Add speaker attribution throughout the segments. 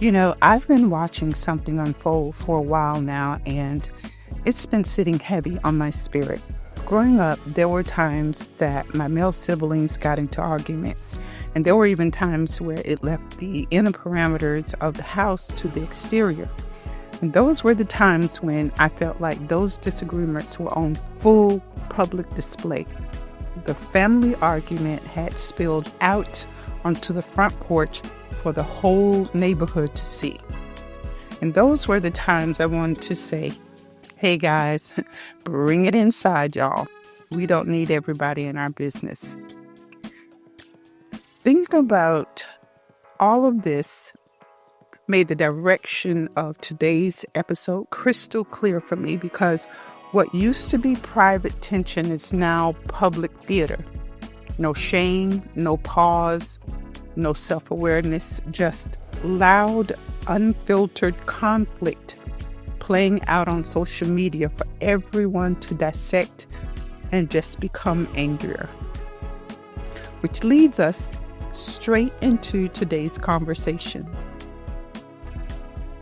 Speaker 1: I've been watching something unfold for a while now, and it's been sitting heavy on my spirit. Growing up, there were times that my male siblings got into arguments, and there were even times where it left the inner parameters of the house to the exterior. And those were the times when I felt like those disagreements were on full public display. The family argument had spilled out onto the front porch for the whole neighborhood to see. And those were the times I wanted to say, hey guys, bring it inside, y'all. We don't need everybody in our business. Think about all of this made the direction of today's episode crystal clear for me, because what used to be private tension is now public theater. No shame, no pause, no self-awareness, just loud, unfiltered conflict playing out on social media for everyone to dissect and just become angrier. Which leads us straight into today's conversation.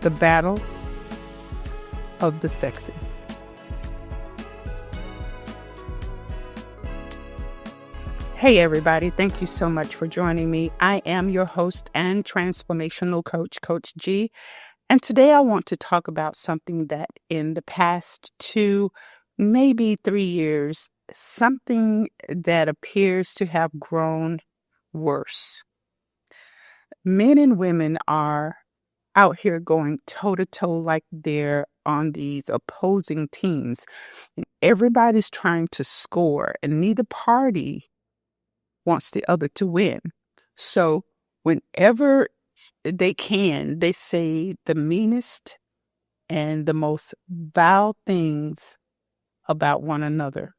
Speaker 1: The battle of the sexes. Hey everybody, thank you so much for joining me. I am your host and transformational coach, Coach G. And today I want to talk about something that in the past 2, maybe 3 years, something that appears to have grown worse. Men and women are out here going toe-to-toe like they're on these opposing teams. Everybody's trying to score, and neither party wants the other to win. So whenever they can, they say the meanest and the most vile things about one another.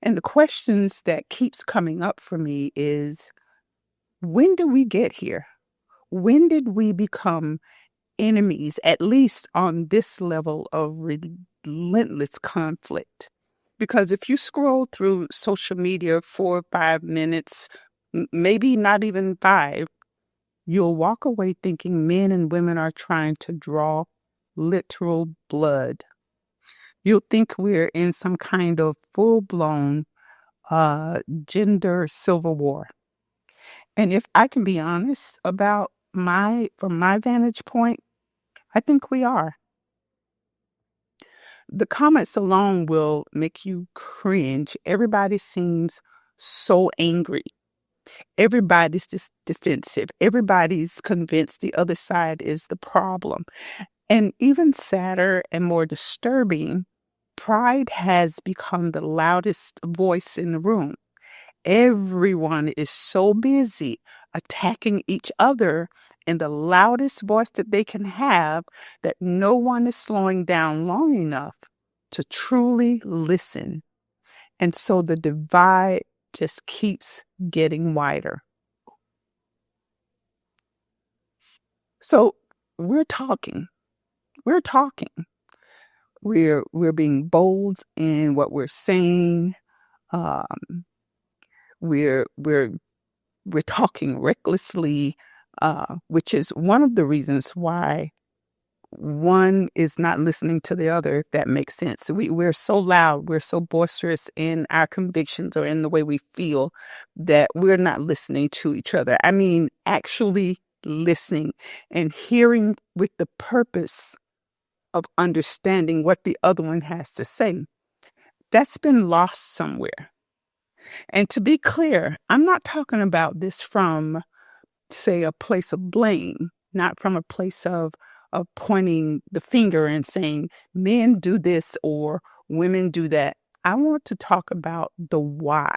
Speaker 1: And the questions that keeps coming up for me is, when did we get here? When did we become enemies, at least on this level of relentless conflict? Because if you scroll through social media 4 or 5 minutes, maybe not even 5, you'll walk away thinking men and women are trying to draw literal blood. You'll think we're in some kind of full-blown gender civil war. And if I can be honest about from my vantage point, I think we are. The comments alone will make you cringe. Everybody seems so angry. Everybody's just defensive. Everybody's convinced the other side is the problem. And even sadder and more disturbing, pride has become the loudest voice in the room. Everyone is so busy attacking each other in the loudest voice that they can have that no one is slowing down long enough to truly listen. And so the divide just keeps getting wider. So we're talking. We're being bold in what we're saying. We're talking recklessly, which is one of the reasons why one is not listening to the other, if that makes sense. We're so loud, we're so boisterous in our convictions or in the way we feel that we're not listening to each other. I mean, actually listening and hearing with the purpose of understanding what the other one has to say. That's been lost somewhere. And to be clear, I'm not talking about this from, say, a place of blame, not from a place of pointing the finger and saying men do this or women do that. I want to talk about the why,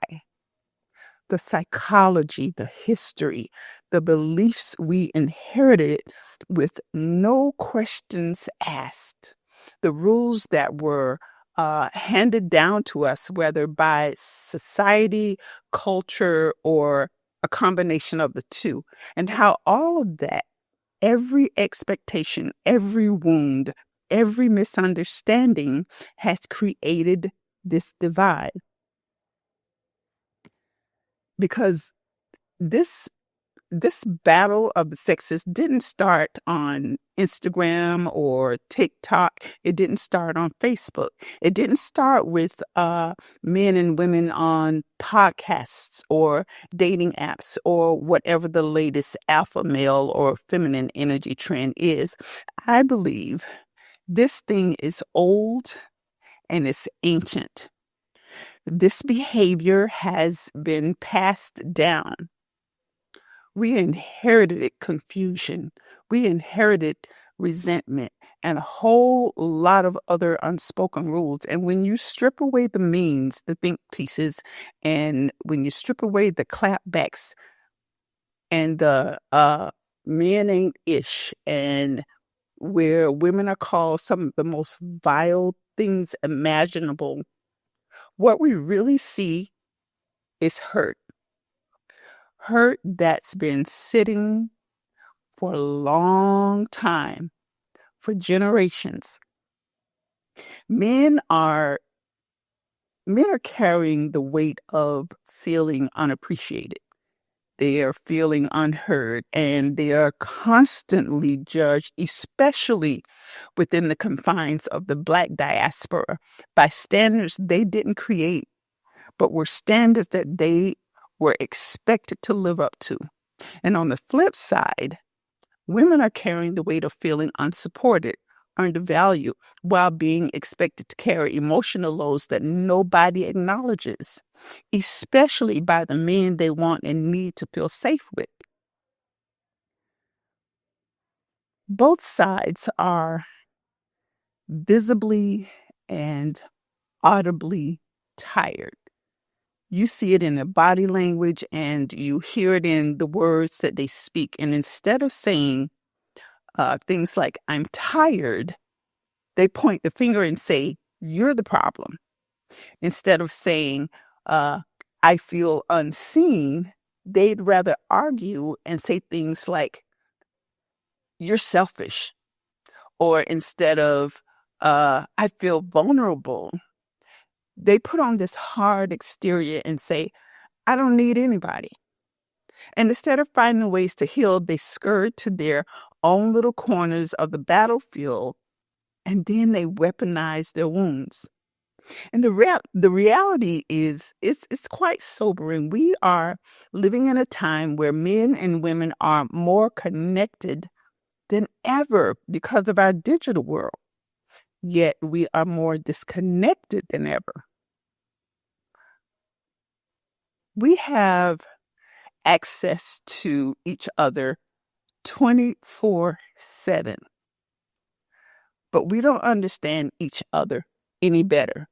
Speaker 1: the psychology, the history, the beliefs we inherited with no questions asked, the rules that were handed down to us, whether by society, culture, or a combination of the two, and how all of that, every expectation, every wound, every misunderstanding has created this divide. Because this this battle of the sexes didn't start on Instagram or TikTok. It didn't start on Facebook. It didn't start with men and women on podcasts or dating apps or whatever the latest alpha male or feminine energy trend is. I believe this thing is old and it's ancient. This behavior has been passed down. We inherited confusion. We inherited resentment and a whole lot of other unspoken rules. And when you strip away the memes, the think pieces, and when you strip away the clapbacks and the men ain't ish, and where women are called some of the most vile things imaginable, what we really see is hurt. Hurt that's been sitting for a long time, for generations. Men are men are carrying the weight of feeling unappreciated. They are feeling unheard and they are constantly judged, especially within the confines of the Black diaspora, by standards they didn't create, but were standards that they were expected to live up to. And on the flip side, women are carrying the weight of feeling unsupported, undervalued, while being expected to carry emotional loads that nobody acknowledges, especially by the men they want and need to feel safe with. Both sides are visibly and audibly tired. You see it in their body language and you hear it in the words that they speak. And instead of saying things like, I'm tired, they point the finger and say, you're the problem. Instead of saying, uh, I feel unseen, they'd rather argue and say things like, you're selfish. Or instead of, I feel vulnerable, they put on this hard exterior and say, I don't need anybody. And instead of finding ways to heal, they skirt to their own little corners of the battlefield and then they weaponize their wounds. And the reality is, it's quite sobering. We are living in a time where men and women are more connected than ever because of our digital world. Yet we are more disconnected than ever. We have access to each other 24/7, but we don't understand each other any better.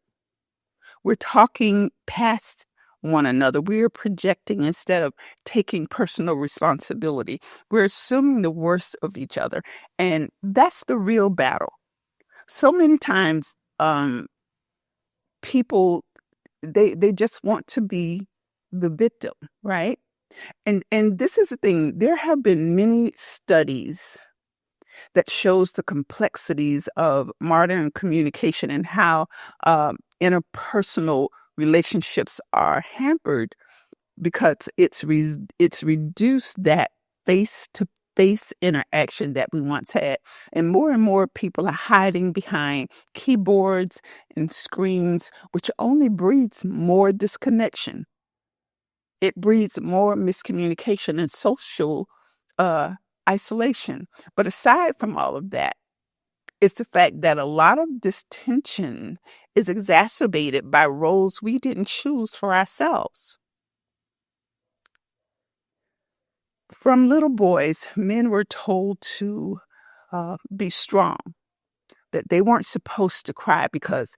Speaker 1: We're talking past one another. We're projecting instead of taking personal responsibility. We're assuming the worst of each other. And that's the real battle. So many times, people, they just want to be the victim, right? And this is the thing. There have been many studies that shows the complexities of modern communication and how interpersonal relationships are hampered because it's reduced that face to face interaction that we once had, and more people are hiding behind keyboards and screens, which only breeds more disconnection. It breeds more miscommunication and social uh, isolation. But aside from all of that, it's the fact that a lot of this tension is exacerbated by roles we didn't choose for ourselves. From little boys, men were told to be strong, that they weren't supposed to cry because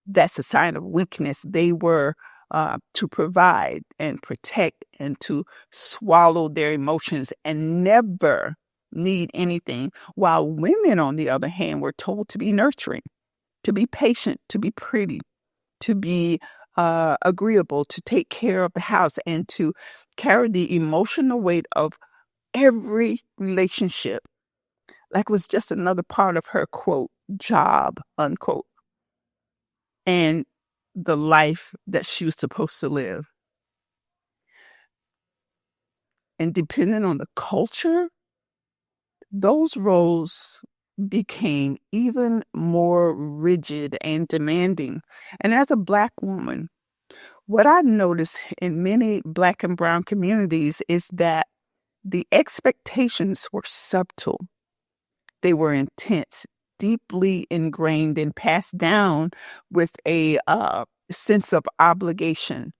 Speaker 1: that's a sign of weakness. They were to provide and protect and to swallow their emotions and never need anything. While women, on the other hand, were told to be nurturing, to be patient, to be pretty, to be agreeable, to take care of the house, and to carry the emotional weight of every relationship. Like was just another part of her quote, job, unquote, and the life that she was supposed to live. And depending on the culture, those roles became even more rigid and demanding. And as a Black woman, what I've noticed in many Black and Brown communities is that the expectations were subtle, they were intense, deeply ingrained, and passed down with a sense of obligation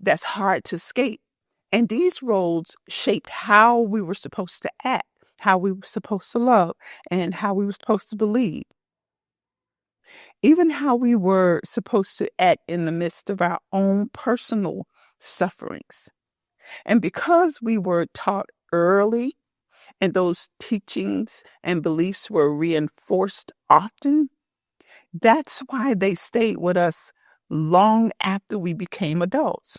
Speaker 1: that's hard to escape. And these roles shaped how we were supposed to act, how we were supposed to love, and how we were supposed to believe, even how we were supposed to act in the midst of our own personal sufferings. And because we were taught early and those teachings and beliefs were reinforced often, that's why they stayed with us long after we became adults.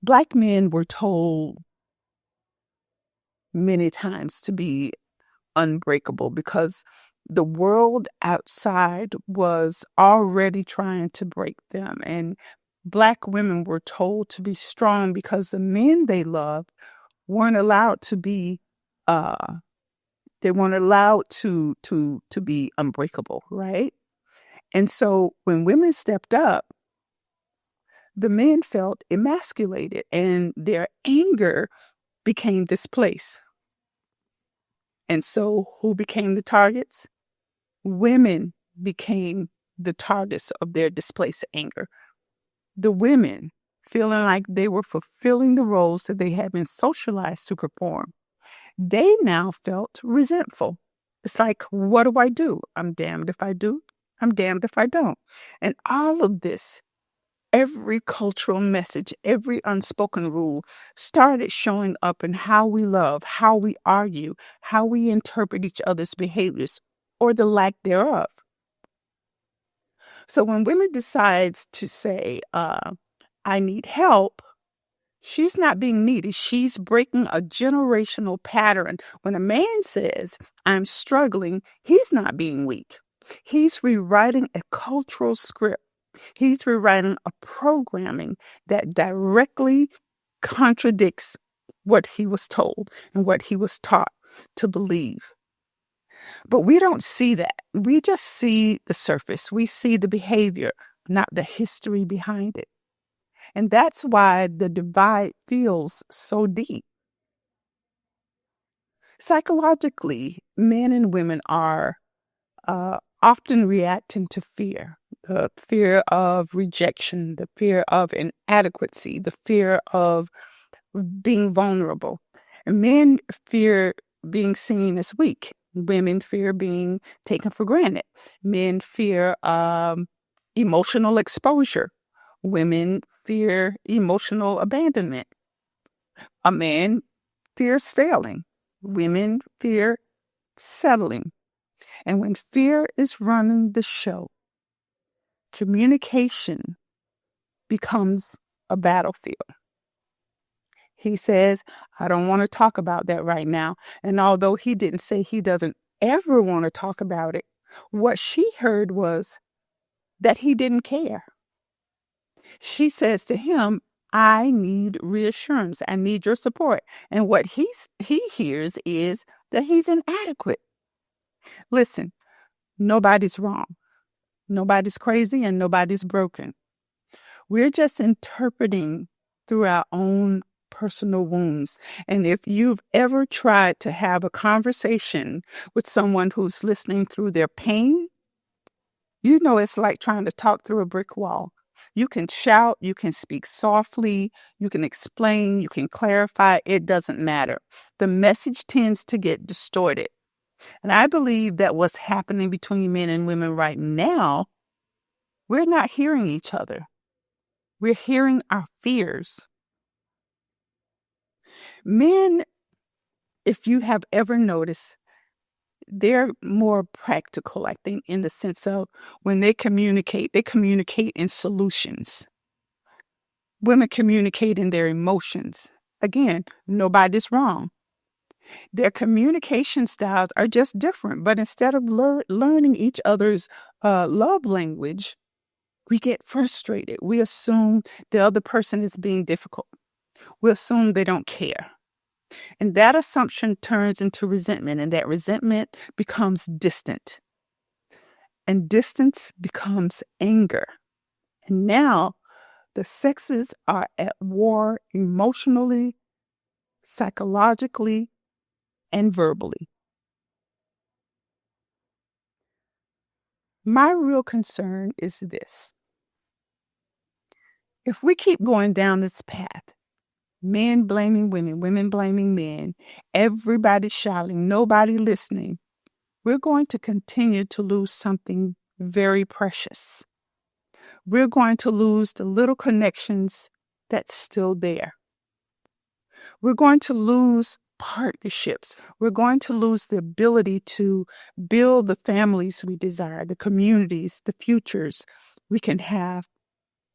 Speaker 1: Black men were told many times to be unbreakable because the world outside was already trying to break them. And Black women were told to be strong because the men they loved weren't allowed to be uh they weren't allowed to be unbreakable, right? And so when women stepped up, the men felt emasculated and their anger became displaced. And so who became the targets? Women became the targets of their displaced anger. The women feeling like they were fulfilling the roles that they had been socialized to perform. They now felt resentful. It's like, what do I do? I'm damned if I do. I'm damned if I don't. And all of this, every cultural message, every unspoken rule started showing up in how we love, how we argue, how we interpret each other's behaviors or the lack thereof. So when women decides to say, I need help, she's not being needy. She's breaking a generational pattern. When a man says, I'm struggling, he's not being weak. He's rewriting a cultural script. He's rewriting a programming that directly contradicts what he was told and what he was taught to believe. But we don't see that. We just see the surface. We see the behavior, not the history behind it. And that's why the divide feels so deep. Psychologically, men and women are often reacting to fear, the fear of rejection, the fear of inadequacy, the fear of being vulnerable. And men fear being seen as weak. Women fear being taken for granted. Men fear emotional exposure. Women fear emotional abandonment. A man fears failing. Women fear settling. And when fear is running the show, communication becomes a battlefield. He says, I don't want to talk about that right now. And although he didn't say he doesn't ever want to talk about it, what she heard was that he didn't care. She says to him, I need reassurance. I need your support. And what he hears is that he's inadequate. Listen, nobody's wrong. Nobody's crazy and nobody's broken. We're just interpreting through our own personal wounds. And if you've ever tried to have a conversation with someone who's listening through their pain, you know it's like trying to talk through a brick wall. You can shout, you can speak softly, you can explain, you can clarify. It doesn't matter. The message tends to get distorted. And I believe that what's happening between men and women right now, we're not hearing each other. We're hearing our fears. Men, if you have ever noticed, they're more practical, I think, in the sense of when they communicate in solutions. Women communicate in their emotions. Again, nobody's wrong. Their communication styles are just different, but instead of learning each other's love language, We get frustrated. We assume the other person is being difficult. We assume they don't care. And that assumption turns into resentment, and that resentment becomes distant. And distance becomes anger. And now the sexes are at war emotionally, psychologically, and verbally. My real concern is this. If we keep going down this path, men blaming women, women blaming men, everybody shouting, nobody listening, we're going to continue to lose something very precious. We're going to lose the little connections that's still there. We're going to lose partnerships. We're going to lose the ability to build the families we desire, the communities, the futures we can have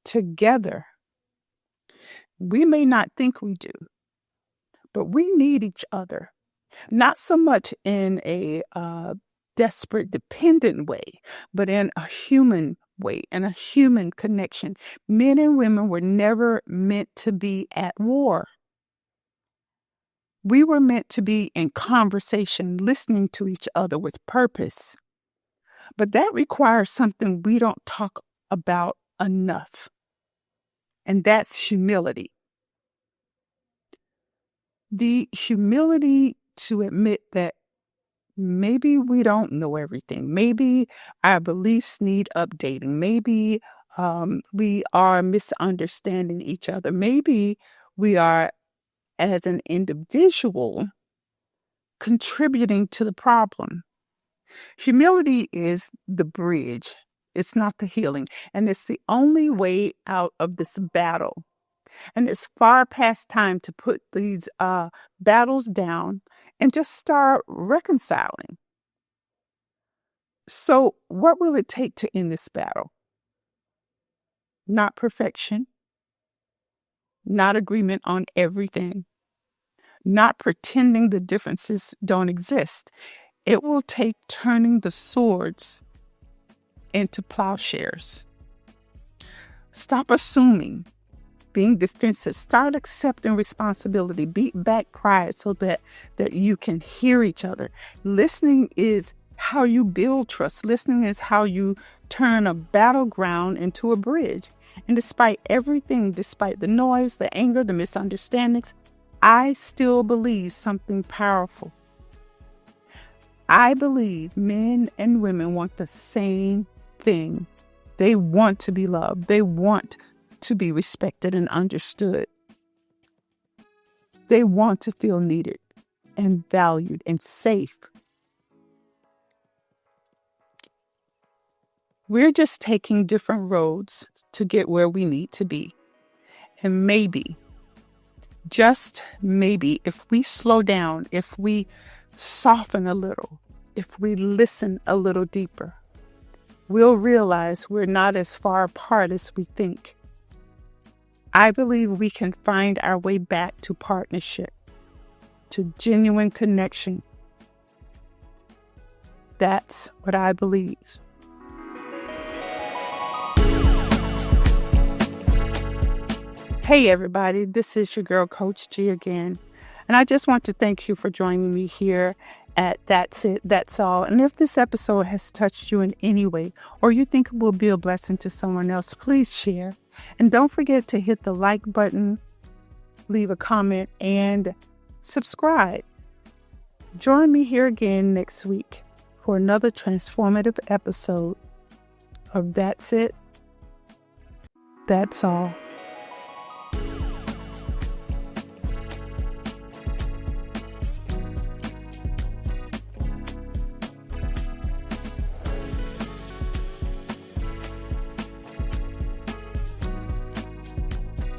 Speaker 1: together. We may not think we do, but we need each other. Not so much in a desperate, dependent way, but in a human way, in a human connection. Men and women were never meant to be at war. We were meant to be in conversation, listening to each other with purpose. But that requires something we don't talk about enough, and that's humility. The humility to admit that maybe we don't know everything. Maybe our beliefs need updating. Maybe we are misunderstanding each other. Maybe we are, as an individual, contributing to the problem. Humility is the bridge. It's not the healing. And it's the only way out of this battle. And it's far past time to put these battles down and just start reconciling. So what will it take to end this battle? Not perfection, not agreement on everything, not pretending the differences don't exist. It will take turning the swords into plowshares. Stop assuming, being defensive. Start accepting responsibility. Beat back pride so that you can hear each other. Listening is how you build trust. Listening is how you turn a battleground into a bridge. And despite everything, despite the noise, the anger, the misunderstandings, I still believe something powerful. I believe men and women want the same thing. They want to be loved. They want to be respected and understood. They want to feel needed and valued and safe. We're just taking different roads to get where we need to be. And maybe, just maybe, if we slow down, if we soften a little, if we listen a little deeper, we'll realize we're not as far apart as we think. I believe we can find our way back to partnership, to genuine connection. That's what I believe. Hey everybody, this is your girl Coach G again. And I just want to thank you for joining me here at That's It, That's All. And if this episode has touched you in any way, or you think it will be a blessing to someone else, please share. And don't forget to hit the like button, leave a comment, and subscribe. Join me here again next week for another transformative episode of That's It, That's All.